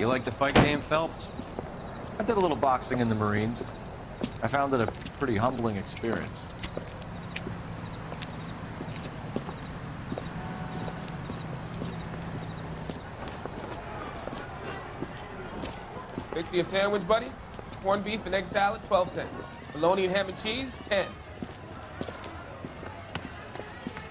You like to fight game, Phelps? I did a little boxing in the Marines. I found it a pretty humbling experience. Fix you a sandwich, buddy? Corned beef and egg salad, 12 cents. Bologna and ham and cheese, 10.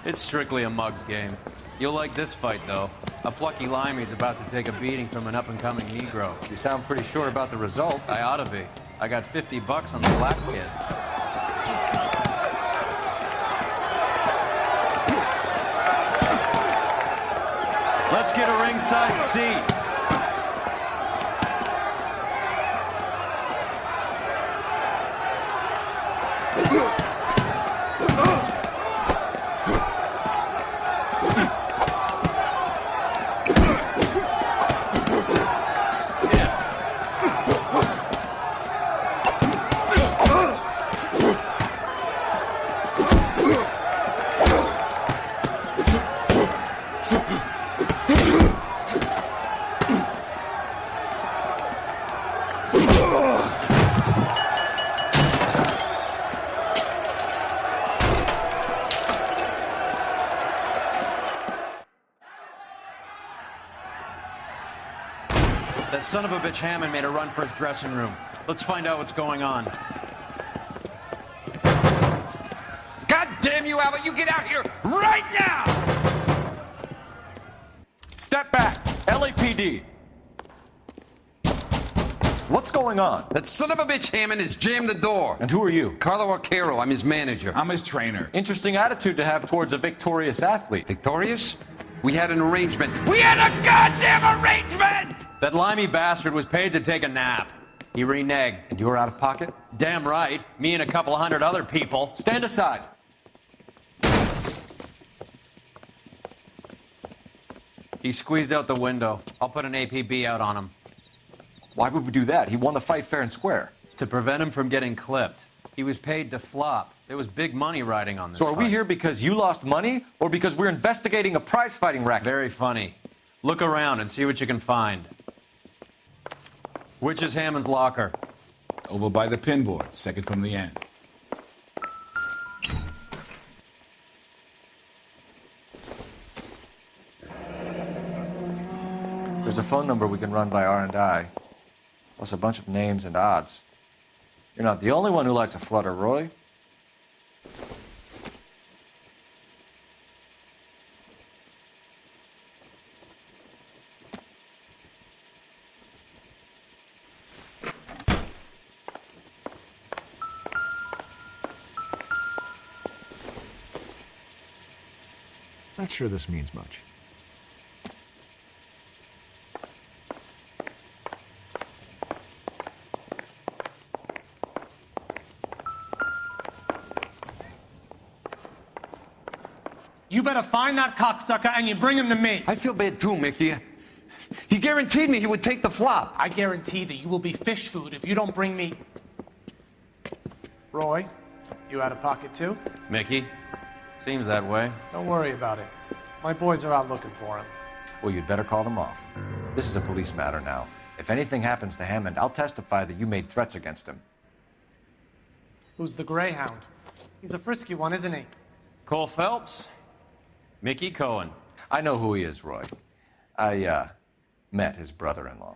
It's strictly a mug's game. You'll like this fight, though. A plucky limey's about to take a beating from an up-and-coming Negro. You sound pretty sure about the result. I ought to be. I got 50 bucks on the black kid. Let's get a ringside seat. That son of a bitch Hammond made a run for his dressing room. Let's find out what's going on. God damn you, Albert! You get out here right now! Step back! LAPD! What's going on? That son of a bitch Hammond has jammed the door. And who are you? Carlo Arcaro, I'm his manager. I'm his trainer. Interesting attitude to have towards a victorious athlete. Victorious? We had an arrangement. We had a goddamn arrangement! That limey bastard was paid to take a nap. He reneged. And you were out of pocket? Damn right. Me and a couple hundred other people. Stand aside. He squeezed out the window. I'll put an APB out on him. Why would we do that? He won the fight fair and square. To prevent him from getting clipped. He was paid to flop. There was big money riding on this So are we fight. here because you lost money or because we're investigating a prize-fighting racket? Very funny. Look around and see what you can find. Which is Hammond's locker? Over by the pinboard, second from the end. There's a phone number we can run by R&I, plus a bunch of names and odds. You're not the only one who likes a flutter, Roy. Not sure this means much. You better find that cocksucker and you bring him to me. I feel bad too, Mickey. He guaranteed me he would take the flop. I guarantee that you will be fish food if you don't bring me... Roy, you out of pocket too? Mickey? Seems that way. Don't worry about it. My boys are out looking for him. Well, you'd better call them off. This is a police matter now. If anything happens to Hammond, I'll testify that you made threats against him. Who's the Greyhound? He's a frisky one, isn't he? Cole Phelps? Mickey Cohen. I know who he is, Roy. I, met his brother-in-law.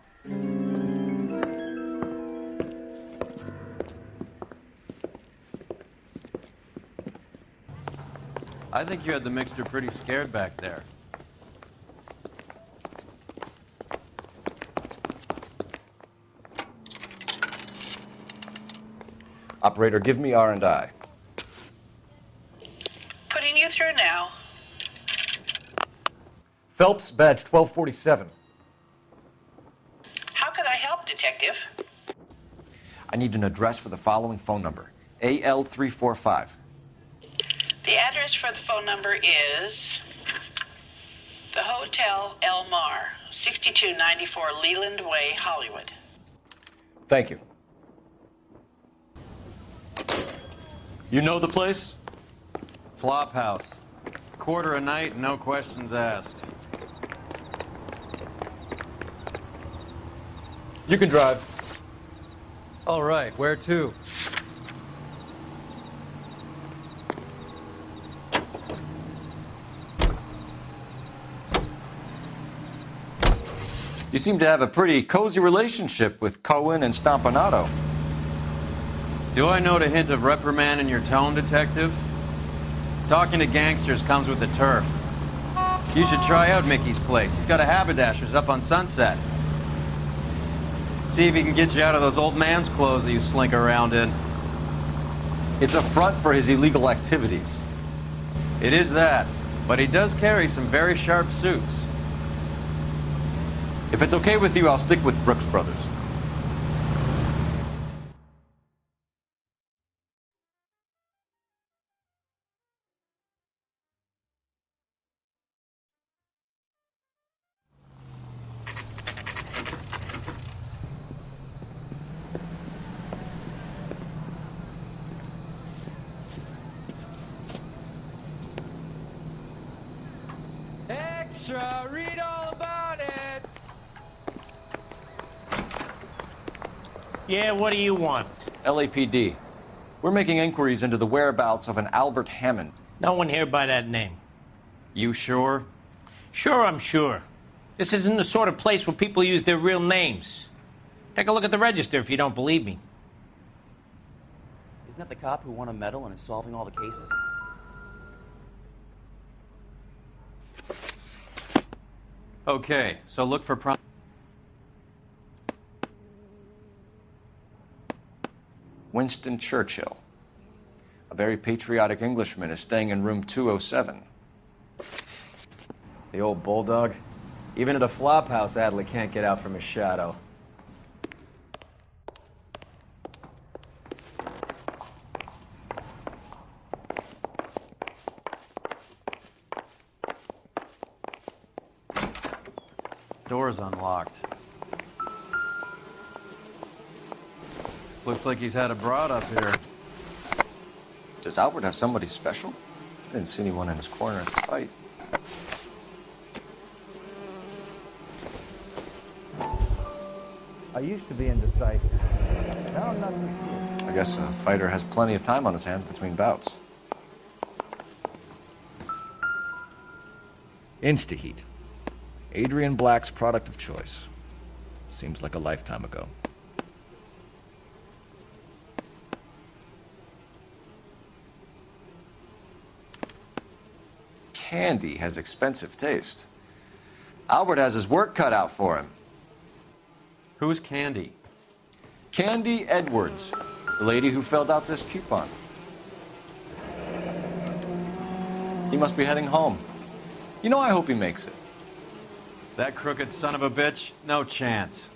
I think you had the mixture pretty scared back there. Operator, give me R&I. Putting you through now. Phelps, badge 1247. How could I help, Detective? I need an address for the following phone number. AL345. The address for the phone number is the Hotel El Mar, 6294 Leland Way, Hollywood. Thank you. You know the place? Flop house. Quarter a night, no questions asked. You can drive. All right, where to? You seem to have a pretty cozy relationship with Cohen and Stompanato. Do I note a hint of reprimand in your tone, Detective? Talking to gangsters comes with the turf. You should try out Mickey's place. He's got a haberdasher's up on Sunset. See if he can get you out of those old man's clothes that you slink around in. It's a front for his illegal activities. It is that, but he does carry some very sharp suits. If it's okay with you, I'll stick with Brooks Brothers. Extra, read all about it. Yeah, what do you want? LAPD. We're making inquiries into the whereabouts of an Albert Hammond. No one here by that name. You sure? Sure, I'm sure. This isn't the sort of place where people use their real names. Take a look at the register if you don't believe me. Isn't that the cop who won a medal and is solving all the cases? Okay, so look for Winston Churchill. A very patriotic Englishman is staying in room 207. The old bulldog. Even at a flop house, Adley can't get out from his shadow. Door's unlocked. Looks like he's had a broad up here. Does Albert have somebody special? I didn't see anyone in his corner at the fight. I used to be indecisive. Now I'm not so sure. I guess a fighter has plenty of time on his hands between bouts. Instaheat. Adrian Black's product of choice. Seems like a lifetime ago. Candy has expensive taste. Albert has his work cut out for him. Who's Candy? Candy Edwards, the lady who filled out this coupon. He must be heading home. You know, I hope he makes it. That crooked son of a bitch? No chance.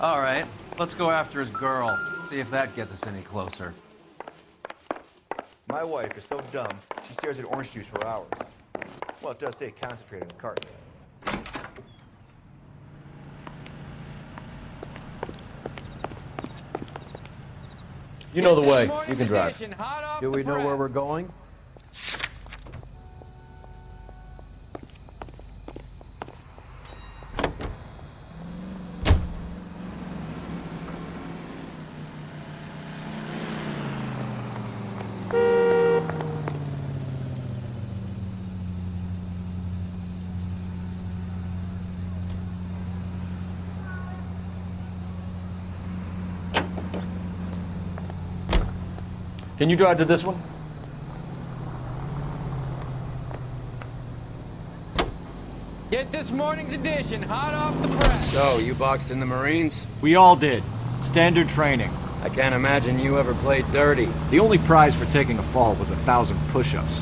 All right, let's go after his girl. See if that gets us any closer. My wife is so dumb, she stares at orange juice for hours. Well, it does say concentrate in the carton. You know the way. You can drive. Do we know where we're going? Can you drive to this one? Get this morning's edition hot off the press. So, you boxed in the Marines? We all did. Standard training. I can't imagine you ever played dirty. The only prize for taking a fall was 1,000 push-ups.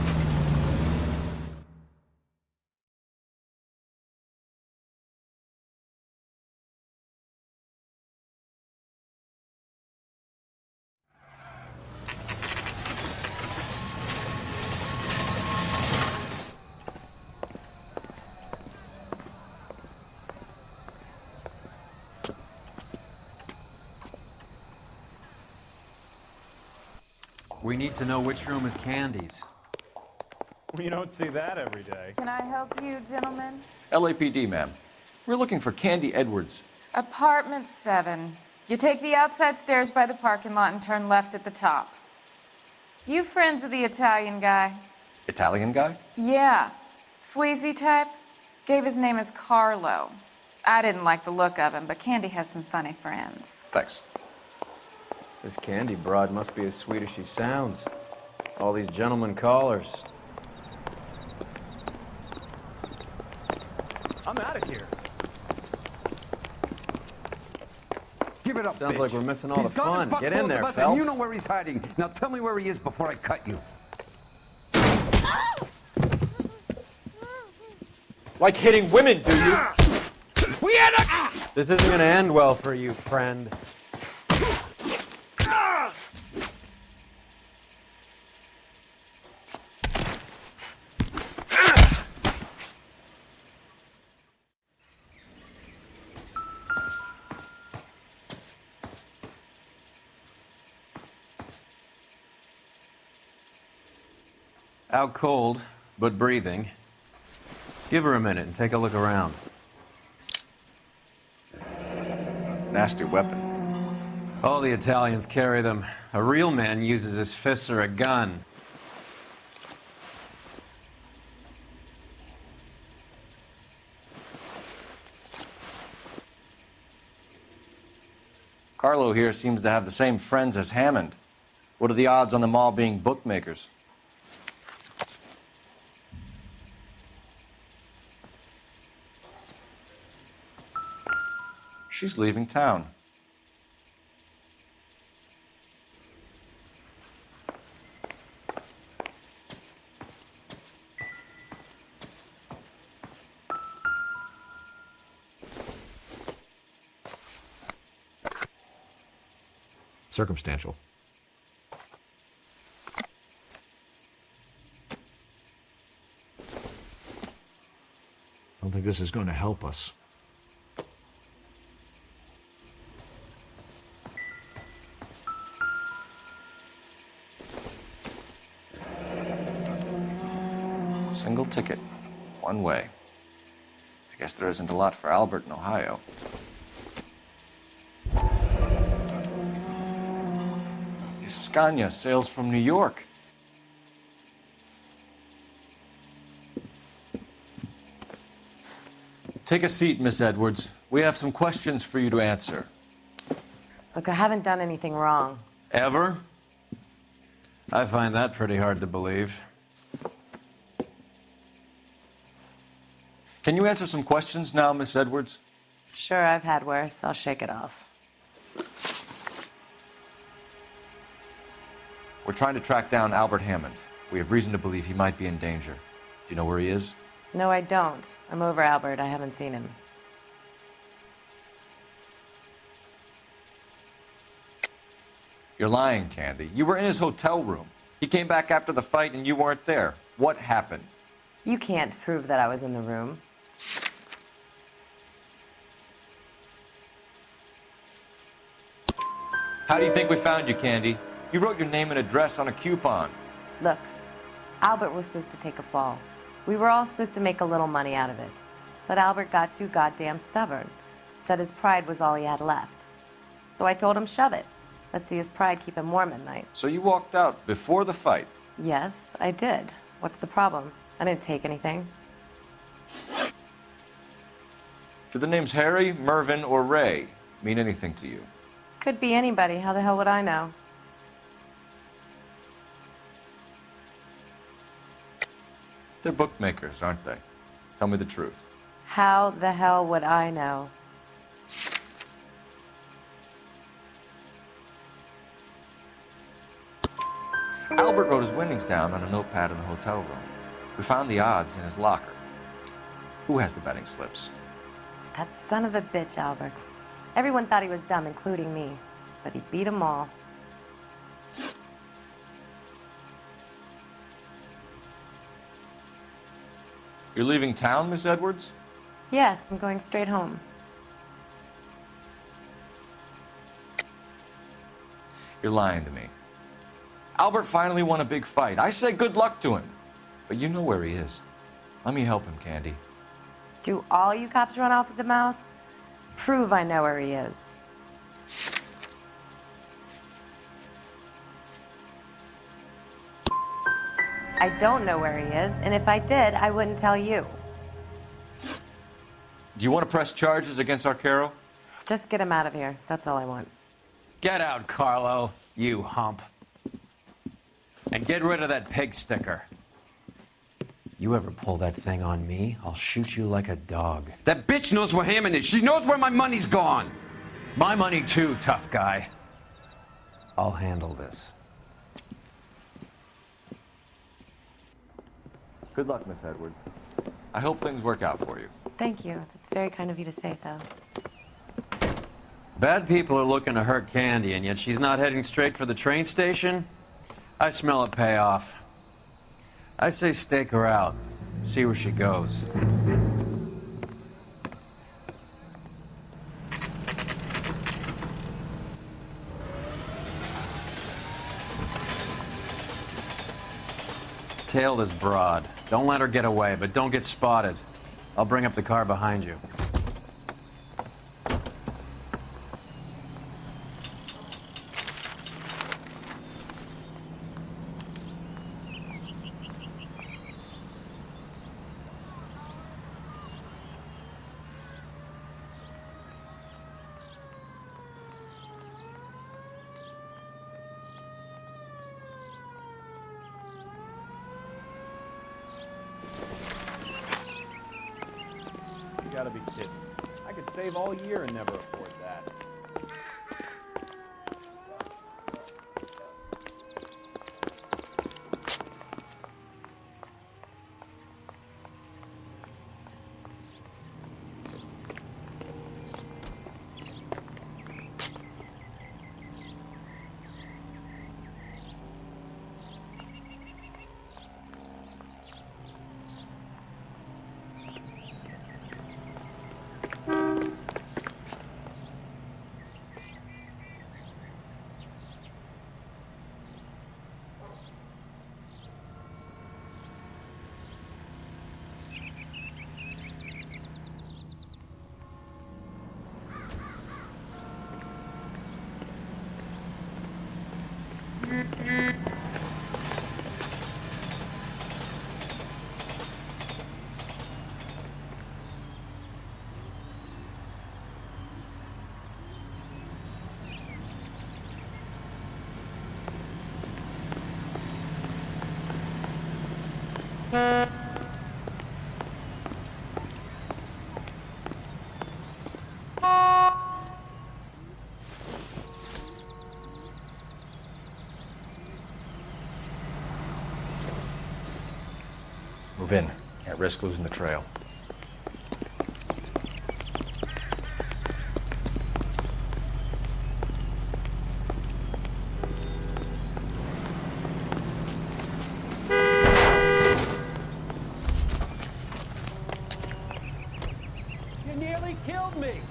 We need to know which room is Candy's. You don't see that every day. Can I help you, gentlemen? LAPD, ma'am. We're looking for Candy Edwards. Apartment 7. You take the outside stairs by the parking lot and turn left at the top. You friends of the Italian guy? Italian guy? Yeah. Sleazy type? Gave his name as Carlo. I didn't like the look of him, but Candy has some funny friends. Thanks. This Candy broad must be as sweet as she sounds. All these gentlemen callers. I'm out of here. Give it up, Sounds bitch. like we're missing all the He's gone and fun. fucked Get in both there, of us, Phelps. and you know where he's hiding. Now tell me where he is before I cut you. Like hitting women, do you? This isn't gonna end well for you, friend. Out cold, but breathing. Give her a minute and take a look around. Nasty weapon. All the Italians carry them. A real man uses his fists or a gun. Carlo here seems to have the same friends as Hammond. What are the odds on them all being bookmakers? She's leaving town. Circumstantial. I don't think this is going to help us. Single ticket, one way. I guess there isn't a lot for Albert in Ohio. Scania sails from New York. Take a seat, Miss Edwards. We have some questions for you to answer. Look, I haven't done anything wrong. Ever? I find that pretty hard to believe. Can you answer some questions now, Miss Edwards? Sure, I've had worse. I'll shake it off. We're trying to track down Albert Hammond. We have reason to believe he might be in danger. Do you know where he is? No, I don't. I'm over Albert. I haven't seen him. You're lying, Candy. You were in his hotel room. He came back after the fight and you weren't there. What happened? You can't prove that I was in the room. How do you think we found you, Candy? You wrote your name and address on a coupon. Look, Albert was supposed to take a fall. We were all supposed to make a little money out of it. But Albert got too goddamn stubborn. Said his pride was all he had left. So I told him, shove it. Let's see his pride keep him warm at night. So you walked out before the fight? Yes, I did. What's the problem? I didn't take anything. Do the names Harry, Mervyn, or Ray mean anything to you? Could be anybody. How the hell would I know? They're bookmakers, aren't they? Tell me the truth. How the hell would I know? Albert wrote his winnings down on a notepad in the hotel room. We found the odds in his locker. Who has the betting slips? That son of a bitch, Albert. Everyone thought he was dumb, including me. But he beat them all. You're leaving town, Miss Edwards? Yes, I'm going straight home. You're lying to me. Albert finally won a big fight. I say good luck to him. But you know where he is. Let me help him, Candy. Do all you cops run off at the mouth? Prove I know where he is. I don't know where he is, and if I did, I wouldn't tell you. Do you want to press charges against Arcaro? Just get him out of here. That's all I want. Get out, Carlo, you hump. And get rid of that pig sticker. You ever pull that thing on me, I'll shoot you like a dog. That bitch knows where Hammond is. She knows where my money's gone. My money too, tough guy. I'll handle this. Good luck, Miss Edwards. I hope things work out for you. Thank you. That's very kind of you to say so. Bad people are looking to hurt Candy, and yet she's not heading straight for the train station? I smell a payoff. I say stake her out. See where she goes. Tail this broad. Don't let her get away, but don't get spotted. I'll bring up the car behind you. You gotta be kidding. I could save all year and never afford that. Move in. Can't risk losing the trail. You nearly killed me.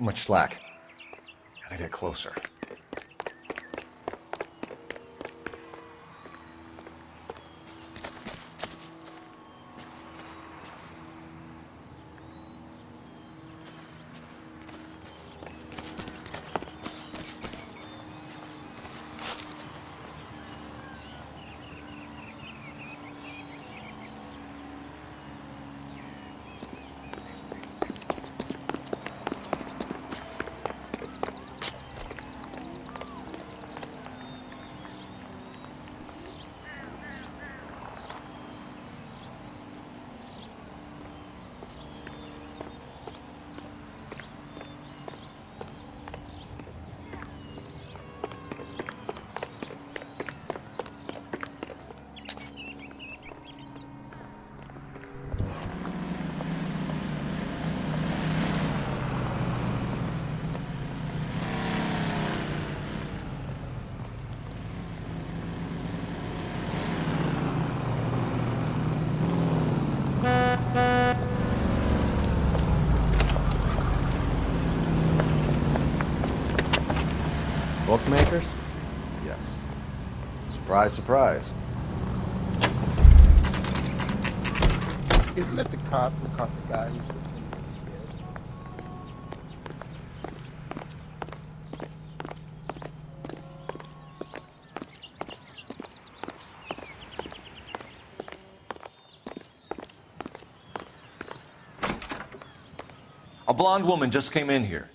Too much slack. Gotta get closer. Bookmakers? Yes. Surprise, surprise. Isn't that the cop who caught the guy who was pretending to be dead? A blonde woman just came in here.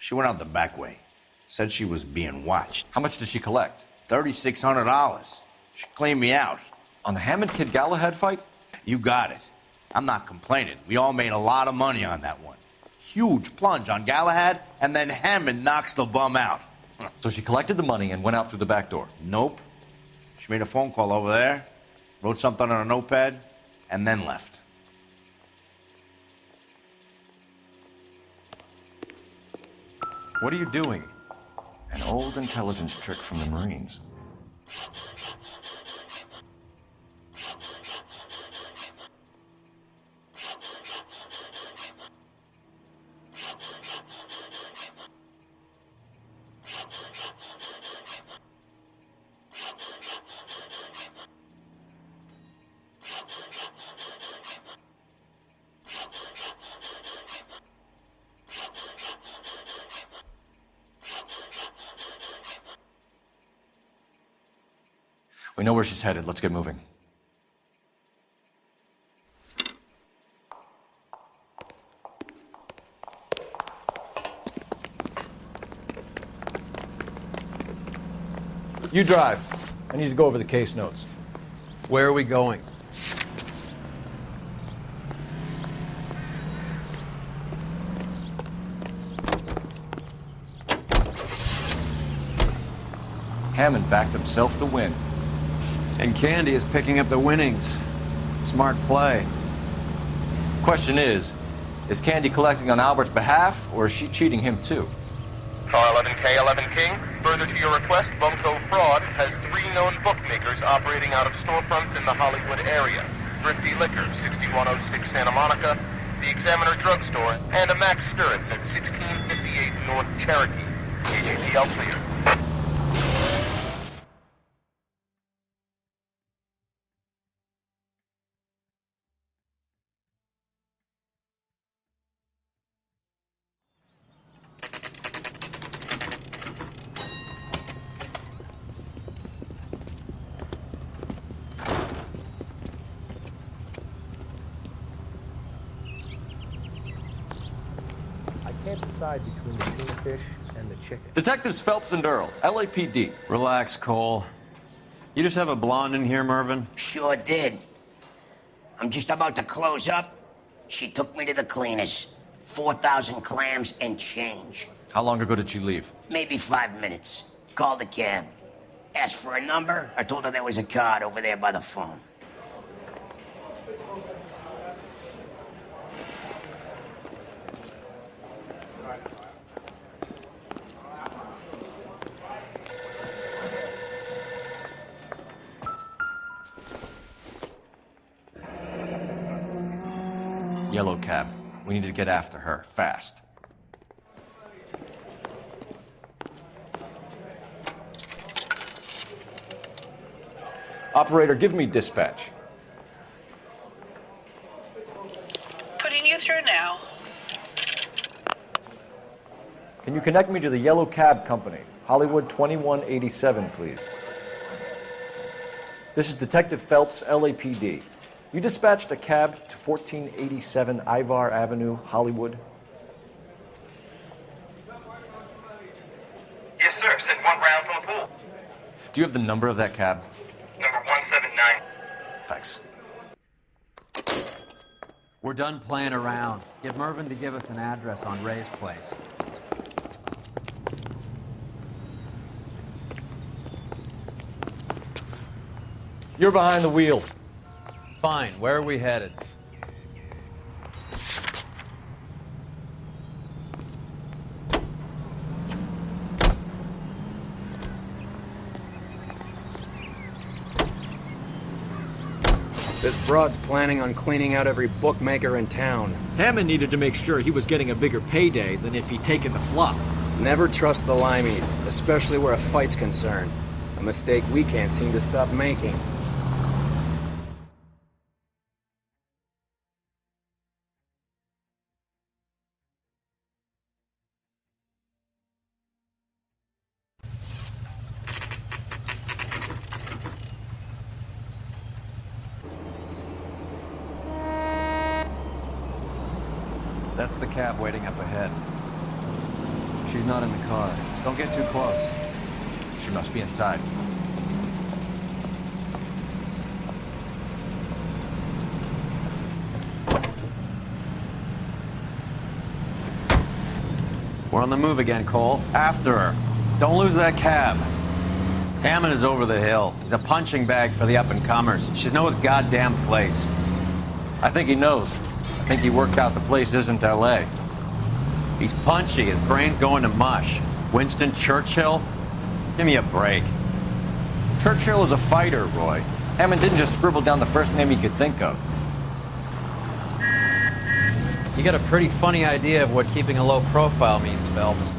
She went out the back way. Said she was being watched. How much did she collect? $3,600. She cleaned me out. On the Hammond Kid Galahad fight? You got it. I'm not complaining. We all made a lot of money on that one. Huge plunge on Galahad, and then Hammond knocks the bum out. So she collected the money and went out through the back door? Nope. She made a phone call over there, wrote something on a notepad, and then left. What are you doing? An old intelligence trick from the Marines. We know where she's headed. Let's get moving. You drive. I need to go over the case notes. Where are we going? Hammond backed himself to win. And Candy is picking up the winnings. Smart play. Question is Candy collecting on Albert's behalf, or is she cheating him too? Car 11K, 11 King. Further to your request, Bunko Fraud has 3 known bookmakers operating out of storefronts in the Hollywood area. Thrifty Liquor, 6106 Santa Monica, the Examiner Drugstore, and a Max Spirits at 1658 North Cherokee. KGPL clear. Decide between the tuna fish and the chicken. Detectives Phelps and Earl, LAPD. Relax, Cole. You just have a blonde in here, Mervyn? Sure did. I'm just about to close up. She took me to the cleaners. 4,000 clams and change. How long ago did she leave? Maybe 5 minutes. Called a cab. Asked for a number. I told her there was a card over there by the phone. Yellow cab. We need to get after her, fast. Operator, give me dispatch. Putting you through now. Can you connect me to the Yellow Cab Company, Hollywood 2187, please? This is Detective Phelps, LAPD. You dispatched a cab to 1487 Ivar Avenue, Hollywood? Yes, sir. Sent one round from the pool. Do you have the number of that cab? Number 179. Thanks. We're done playing around. Get Mervyn to give us an address on Ray's place. You're behind the wheel. Fine. Where are we headed? This broad's planning on cleaning out every bookmaker in town. Hammond needed to make sure he was getting a bigger payday than if he'd taken the flop. Never trust the limeys, especially where a fight's concerned. A mistake we can't seem to stop making. That's the cab waiting up ahead. She's not in the car. Don't get too close. She must be inside. We're on the move again, Cole. After her. Don't lose that cab. Hammond is over the hill. He's a punching bag for the up-and-comers. She knows his goddamn place. I think he knows. I think he worked out the place isn't L.A. He's punchy. His brain's going to mush. Winston Churchill? Give me a break. Churchill is a fighter, Roy. Hammond didn't just scribble down the first name he could think of. You got a pretty funny idea of what keeping a low profile means, Phelps.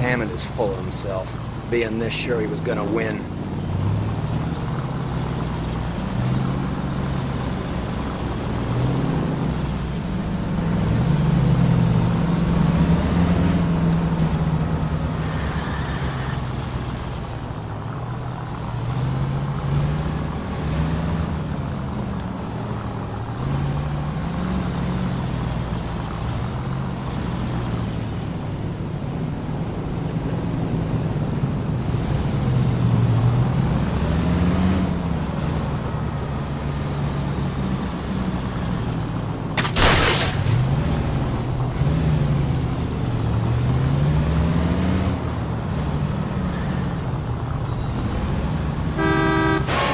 Hammond is full of himself, being this sure he was gonna win.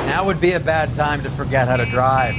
Now would be a bad time to forget how to drive.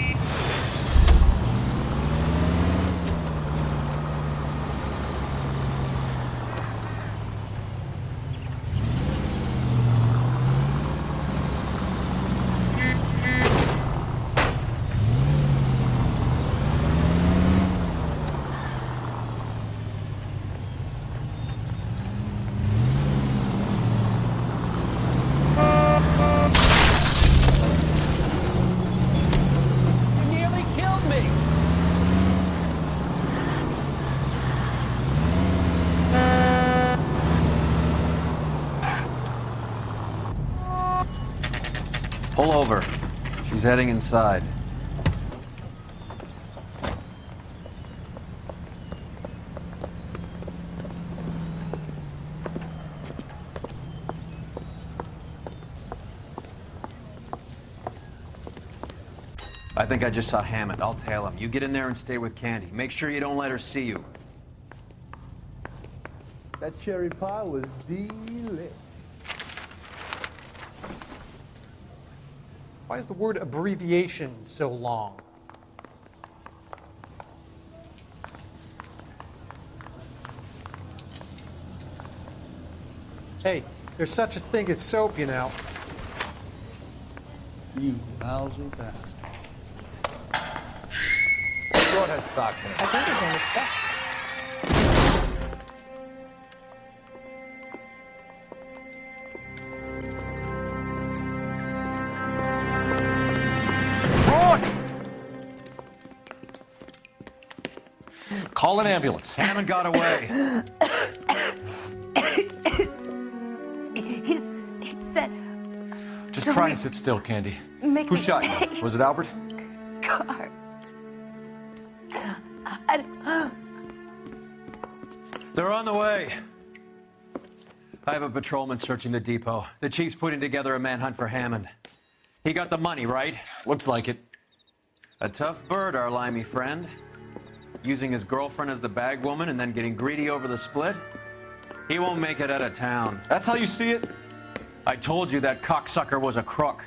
Pull over. She's heading inside. I think I just saw Hammond. I'll tail him. You get in there and stay with Candy. Make sure you don't let her see you. That cherry pie was delicious. Why is the word abbreviation so long? Hey, there's such a thing as soap, you know. You lousy bastard. Fraud has socks in it. I think his name is Beck. Call an ambulance. Hammond got away. He said... Just try and sit still, Candy. Make Who me shot you? pay. Was it Albert? Car. They're on the way. I have a patrolman searching the depot. The chief's putting together a manhunt for Hammond. He got the money, right? Looks like it. A tough bird, our limey friend. Using his girlfriend as the bag woman and then getting greedy over the split. He won't make it out of town. That's how you see it? I told you that cocksucker was a crook.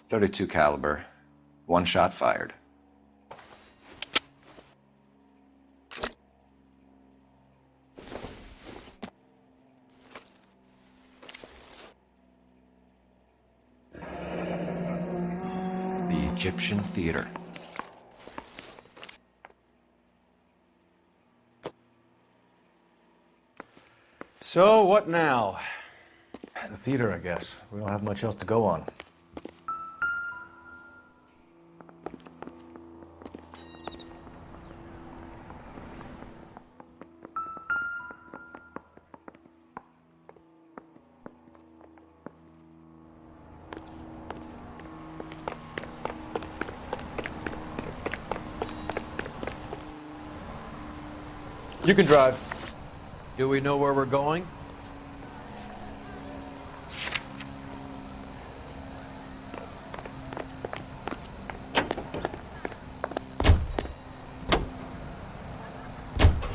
.32 caliber. One shot fired. The Egyptian Theater. So, what now? The theater, I guess. We don't have much else to go on. You can drive. Do we know where we're going?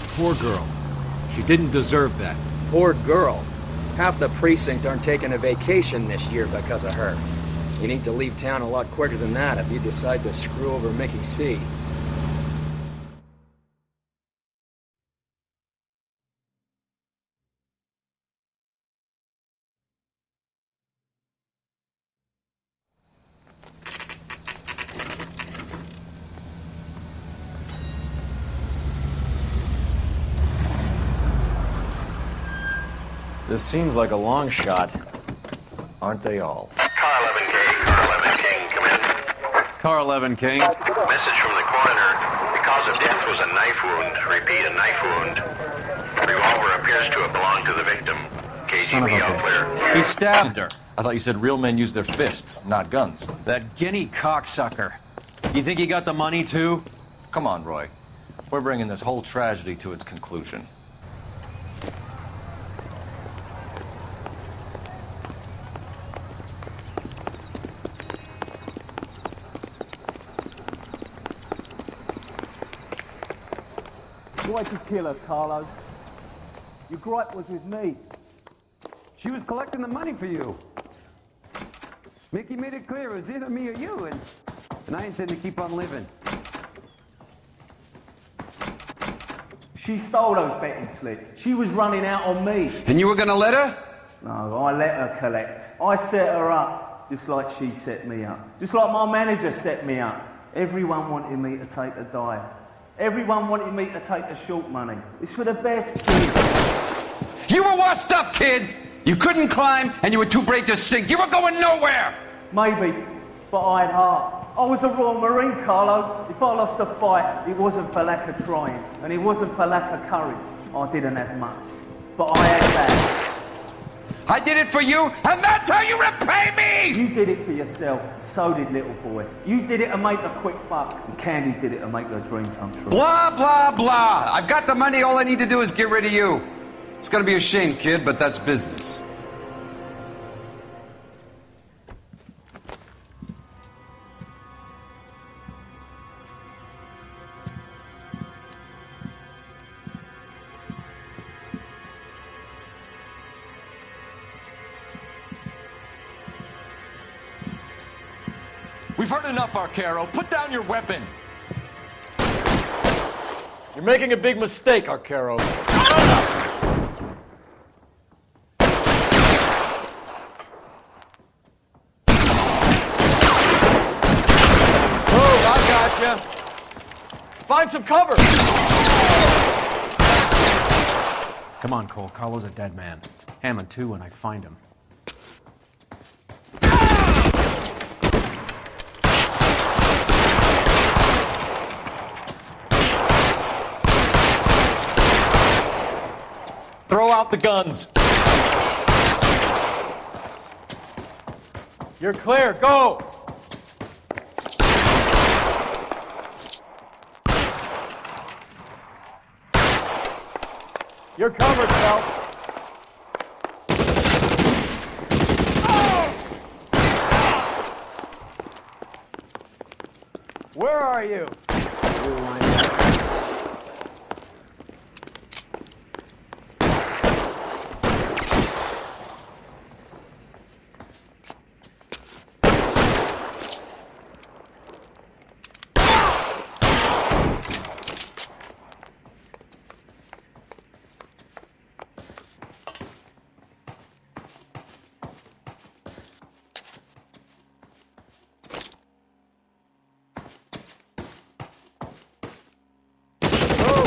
Poor girl. She didn't deserve that. Poor girl. Half the precinct aren't taking a vacation this year because of her. You need to leave town a lot quicker than that if you decide to screw over Mickey C. This seems like a long shot. Aren't they all? Car 11K, Car 11 King, come in. Car 11 King. Message from the coroner. The cause of death was a knife wound. Repeat, a knife wound. Revolver appears to have belonged to the victim. Son of a KGB all clear. bitch. He stabbed her. I thought you said real men use their fists, not guns. That guinea cocksucker. You think he got the money too? Come on, Roy. We're bringing this whole tragedy to its conclusion. Why'd you kill her, Carlo? Your gripe was with me. She was collecting the money for you. Mickey made it clear it was either me or you, and I intend to keep on living. She stole those betting slips. She was running out on me. And you were gonna let her? No, I let her collect. I set her up, just like she set me up. Just like my manager set me up. Everyone wanted me to take a dive. Everyone wanted me to take the short money. It's for the best, kid. You were washed up, kid! You couldn't climb, and you were too brave to sink. You were going nowhere! Maybe, but I had heart. I was a Royal Marine, Carlo. If I lost a fight, it wasn't for lack of trying, and it wasn't for lack of courage. I didn't have much, but I had that. I did it for you, and that's how you repay me! You did it for yourself. So did little boy. You did it to make a quick buck, and Candy did it to make her dream come true. Blah, blah, blah. I've got the money. All I need to do is get rid of you. It's gonna be a shame, kid, but that's business. We've heard enough, Arcaro. Put down your weapon. You're making a big mistake, Arcaro. Oh, I gotcha. Find some cover. Come on, Cole. Carlo's a dead man. Hammond too when I find him. Throw out the guns. You're clear. Go. You're covered, Phelps. Where are you?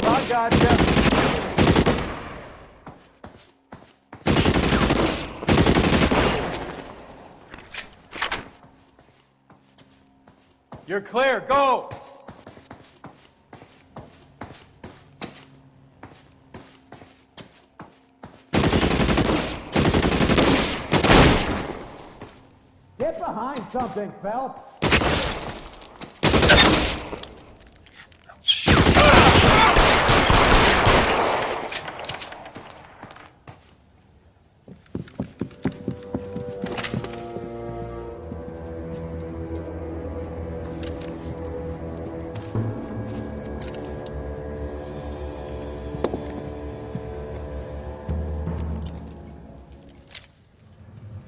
I gotcha. You're clear. Go. Get behind something, Phelps.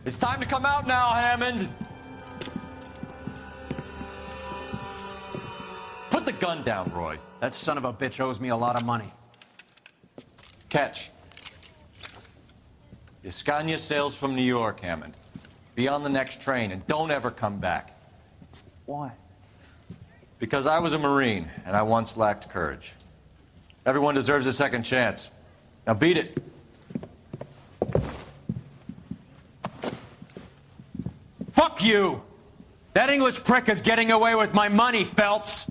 It's time to come out now, Hammond. Put the gun down, Roy. That son of a bitch owes me a lot of money. Catch. The Scania sails from New York, Hammond. Be on the next train and don't ever come back. Why? Because I was a Marine and I once lacked courage. Everyone deserves a second chance. Now beat it. Fuck you! That English prick is getting away with my money, Phelps!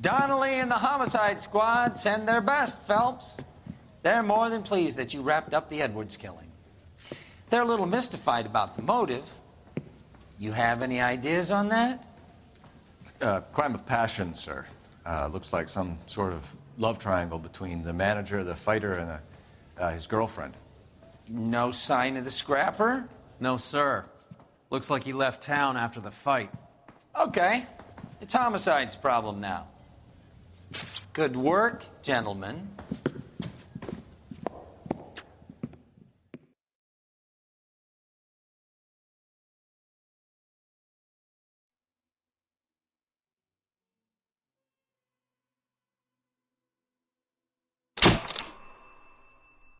Donnelly and the homicide squad send their best, Phelps. They're more than pleased that you wrapped up the Edwards killing. They're a little mystified about the motive. You have any ideas on that? Crime of passion, sir. Looks like some sort of love triangle between the manager, the fighter, and his girlfriend. No sign of the scrapper? No, sir. Looks like he left town after the fight. Okay. It's homicide's problem now. Good work, gentlemen.